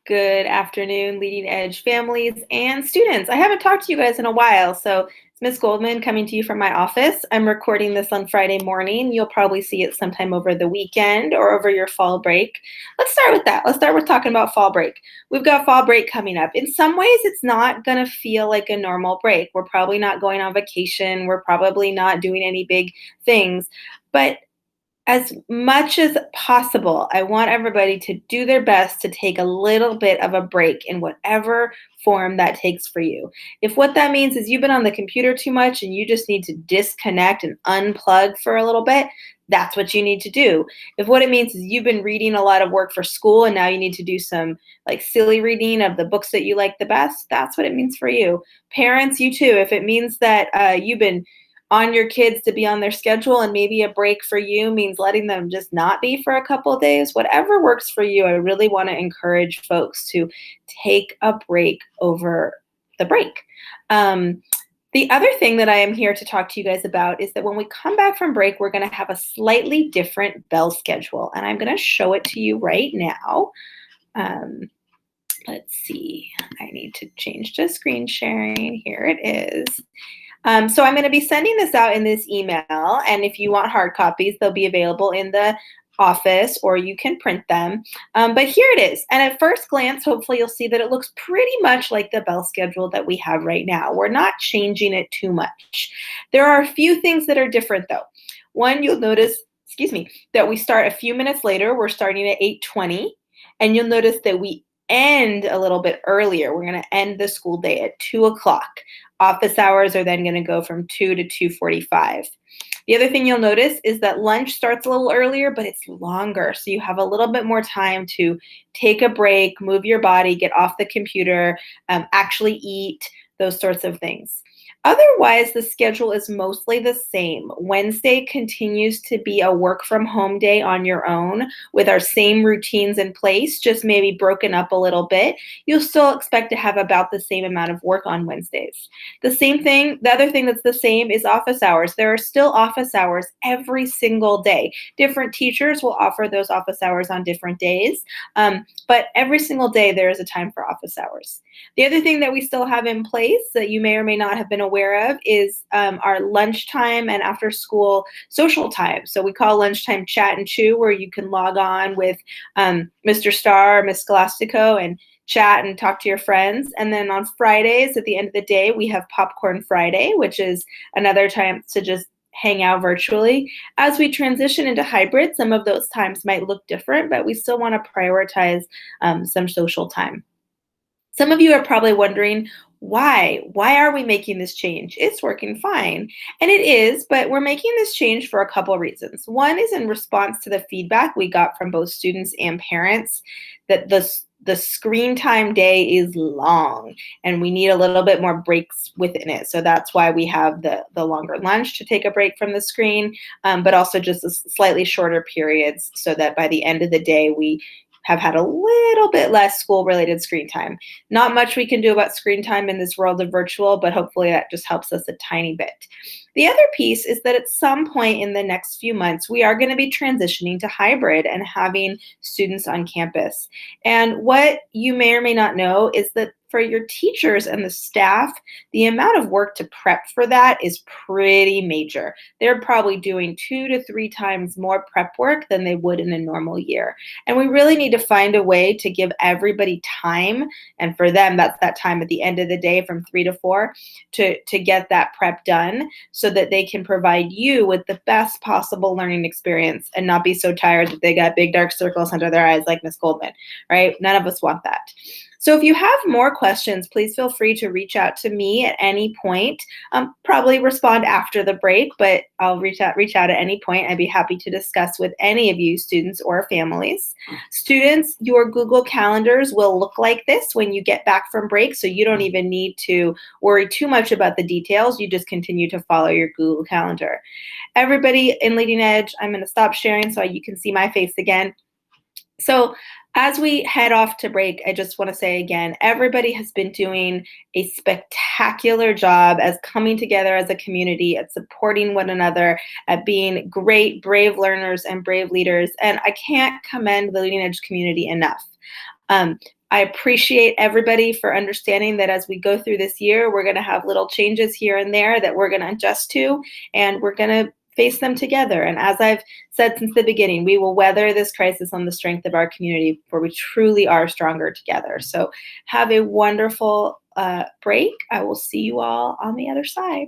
Good afternoon, Leading Edge families and students. I haven't talked to you guys in a while, so it's Miss Goldman coming to you from my office. I'm recording this on Friday morning. You'll probably see it sometime over the weekend or over your fall break. Let's start with that. Let's start with talking about fall break. We've got fall break coming up. In some ways, it's not going to feel like a normal break. We're probably not going on vacation. We're probably not doing any big things. But as much as possible, I want everybody to do their best to take a little bit of a break in whatever form that takes for you. If what that means is you've been on the computer too much and you just need to disconnect and unplug for a little bit, that's what you need to do. If what it means is you've been reading a lot of work for school and now you need to do some like silly reading of the books that you like the best, that's what it means for you. Parents, you too. If it means that you've been on your kids to be on their schedule and maybe a break for you means letting them just not be for a couple of days, whatever works for you. I really want to encourage folks to take a break over the break. The other thing that I am here to talk to you guys about is that when we come back from break, we're going to have a slightly different bell schedule, and I'm going to show it to you right now. Let's see. I need to change to screen sharing. Here it is. So I'm going to be sending this out in this email, and if you want hard copies, they'll be available in the office or you can print them. But here it is. And at first glance, hopefully you'll see that it looks pretty much like the bell schedule that we have right now. We're not changing it too much. There are a few things that are different though. One, you'll notice, that we start a few minutes later. We're starting at 8:20, and you'll notice that we end a little bit earlier. We're going to end the school day at 2 o'clock. Office hours are then going to go from 2 to 2:45. The other thing you'll notice is that lunch starts a little earlier, but it's longer. So you have a little bit more time to take a break, move your body, get off the computer, actually eat, those sorts of things. Otherwise, the schedule is mostly the same. Wednesday continues to be a work from home day on your own with our same routines in place, just maybe broken up a little bit. You'll still expect to have about the same amount of work on Wednesdays. The other thing that's the same is office hours. There are still office hours every single day. Different teachers will offer those office hours on different days, but every single day there is a time for office hours. The other thing that we still have in place that you may or may not have been aware of is our lunchtime and after school social time. So we call lunchtime chat and chew, where you can log on with Mr. Starr or Miss Scholastico and chat and talk to your friends. And then on Fridays at the end of the day, we have Popcorn Friday, which is another time to just hang out virtually. As we transition into hybrid, some of those times might look different, but we still want to prioritize some social time. Some of you are probably wondering, why? Why are we making this change? It's working fine. And it is, but we're making this change for a couple of reasons. One is in response to the feedback we got from both students and parents that the screen time day is long and we need a little bit more breaks within it. So that's why we have the longer lunch to take a break from the screen, but also just slightly shorter periods so that by the end of the day, we have had a little bit less school-related screen time. Not much we can do about screen time in this world of virtual, but hopefully that just helps us a tiny bit. The other piece is that at some point in the next few months, we are going to be transitioning to hybrid and having students on campus. And what you may or may not know is that for your teachers and the staff, the amount of work to prep for that is pretty major. They're probably doing 2 to 3 times more prep work than they would in a normal year. And we really need to find a way to give everybody time, and for them, that's that time at the end of the day from 3 to 4, to get that prep done so that they can provide you with the best possible learning experience and not be so tired that they got big dark circles under their eyes like Miss Goldman, right? None of us want that. So if you have more questions, please feel free to reach out to me at any point. Probably respond after the break, but I'll reach out at any point. I'd be happy to discuss with any of you students or families. Students, your Google calendars will look like this when you get back from break, so you don't even need to worry too much about the details. You just continue to follow your Google Calendar. Everybody in Leading Edge, I'm going to stop sharing so you can see my face again. So as we head off to break, I just want to say again, everybody has been doing a spectacular job as coming together as a community, at supporting one another, at being great, brave learners and brave leaders. And I can't commend the Leading Edge community enough. I appreciate everybody for understanding that as we go through this year, we're going to have little changes here and there that we're going to adjust to, and we're going to face them together. And as I've said since the beginning, we will weather this crisis on the strength of our community, for we truly are stronger together. So have a wonderful break. I will see you all on the other side.